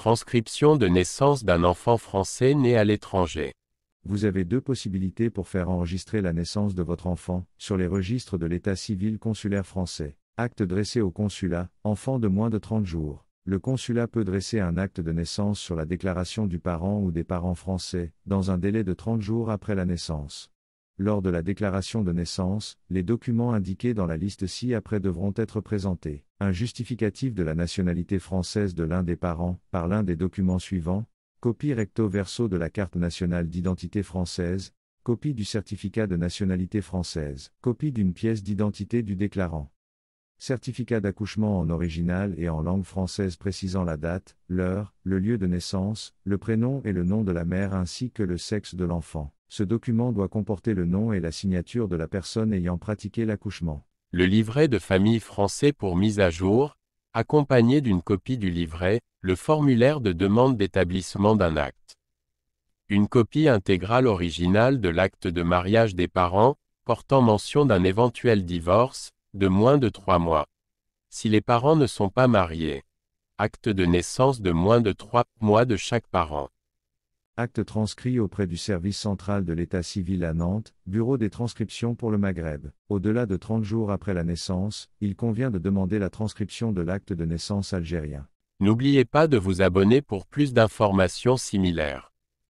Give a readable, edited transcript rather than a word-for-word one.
transcription de naissance d'un enfant français né à l'étranger. Vous avez deux possibilités pour faire enregistrer la naissance de votre enfant, sur les registres de l'état civil consulaire français. Acte dressé au consulat, enfant de moins de 30 jours. Le consulat peut dresser un acte de naissance sur la déclaration du parent ou des parents français, dans un délai de 30 jours après la naissance. Lors de la déclaration de naissance, les documents indiqués dans la liste ci-après devront être présentés. Un justificatif de la nationalité française de l'un des parents, par l'un des documents suivants: copie recto verso de la carte nationale d'identité française, copie du certificat de nationalité française, copie d'une pièce d'identité du déclarant. Certificat d'accouchement en original et en langue française précisant la date, l'heure, le lieu de naissance, le prénom et le nom de la mère ainsi que le sexe de l'enfant. Ce document doit comporter le nom et la signature de la personne ayant pratiqué l'accouchement. Le livret de famille français pour mise à jour, accompagné d'une copie du livret, le formulaire de demande d'établissement d'un acte. Une copie intégrale originale de l'acte de mariage des parents, portant mention d'un éventuel divorce, de moins de 3 mois. Si les parents ne sont pas mariés. Acte de naissance de moins de 3 mois de chaque parent. Acte transcrit auprès du service central de l'état civil à Nantes, bureau des transcriptions pour le Maghreb. Au-delà de 30 jours après la naissance, il convient de demander la transcription de l'acte de naissance algérien. N'oubliez pas de vous abonner pour plus d'informations similaires.